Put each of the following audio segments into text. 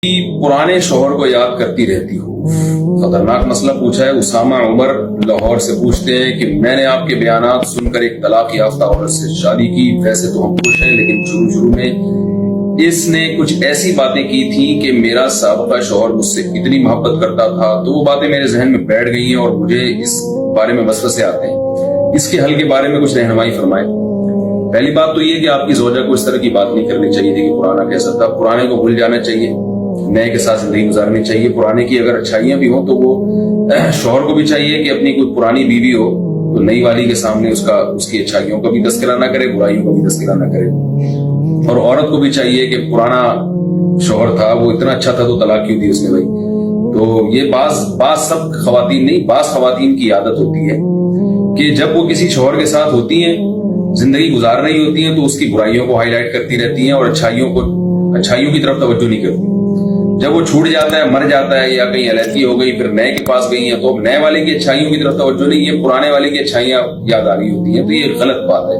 पुराने शौहर को याद करती रहती हूँ। खतरनाक मसला पूछा है। उसामा उमर लाहौर से पूछते हैं कि मैंने आपके बयानात सुनकर एक तलाक याफ्ता औरत से शादी की। वैसे तो हम खुश हैं, लेकिन शुरू में इसने कुछ ऐसी बातें की थी कि मेरा साबका शौहर मुझसे इतनी मोहब्बत करता था, तो वो बातें मेरे जहन में बैठ गई हैं और मुझे इस बारे में वसवसे आते हैं। इसके हल के बारे में कुछ रहनुमाई फरमाएं। पहली बात तो ये कि आपकी ज़ौजा को इस तरह की बात नहीं करनी चाहिए थी कि पुराना कैसा था। पुराने को भूल जाना चाहिए, नए के साथ जिंदगी गुजारनी चाहिए। पुराने की अगर अच्छाइयां भी हो तो वो शौहर को भी चाहिए कि अपनी कोई पुरानी बीवी हो तो नई वाली के सामने उसकी अच्छाइयों का भी तस्करा ना करे, बुराइयों का भी तस्करा ना करे। और औरत को भी चाहिए कि पुराना शौहर था वो इतना अच्छा था तो तलाक क्यों दी उसने भाई। तो ये बास सब खवातीन नहीं, बास खवातीन की आदत होती है कि जब वो किसी शौहर के साथ होती हैं, जिंदगी गुजार रही होती हैं, तो उसकी बुराइयों को हाईलाइट करती रहती हैं और अच्छाइयों की तरफ तवज्जो नहीं करती। जब वो छूट जाता है, मर जाता है या कहीं अलहदगी हो गई, फिर नए के पास गई है, तो अब नए वाले की अच्छाइयों की तरफ तवज्जो नहीं, ये पुराने वाले की अच्छाइयां याद आ रही होती हैं। तो ये गलत बात है।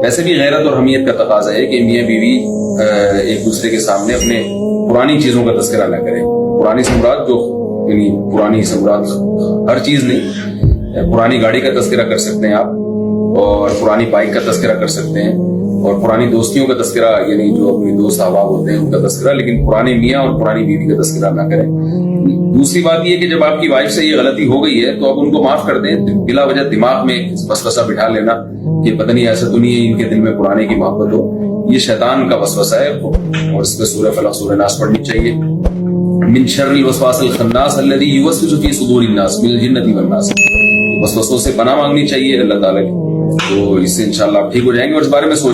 वैसे भी गैरत और हमीयत का तकाजा है कि मियां बीवी एक दूसरे के सामने अपने पुरानी चीजों का तस्करा न करें। पुरानी से मुराद पुरानी से मुराद हर चीज नहीं, पुरानी गाड़ी का तस्करा कर सकते हैं आप, और पुरानी बाइक का तस्करा कर सकते हैं, और पुरानी दोस्तियों का तस्करा, यानी जो अपने दोस्त अहबाब होते हैं उनका तस्करा, लेकिन पुराने मियाँ और पुरानी बीवी का तस्करा ना करें। दूसरी बात यह कि जब आपकी वाइफ से ये गलती हो गई है तो अब उनको माफ कर दें। बिला वजह दिमाग में वसवसा बिठा लेना कि पता नहीं ऐसा तो नहीं है इनके दिल में पुराने की मोहब्बत हो, ये शैतान का वसवसा है। और इसमें सूरह फलक सूरह नास पढ़नी चाहिए। मिन शर्रिल वसवासिल खन्नास अल्लज़ी युवस्विसु फी सुदूरिन नास मिनल जिन्नति वन नास। वसवसों से पनाह मांगनी चाहिए अल्लाह ताला की, तो इससे इंशाल्लाह आप ठीक हो जाएंगे। और इस बारे में सोच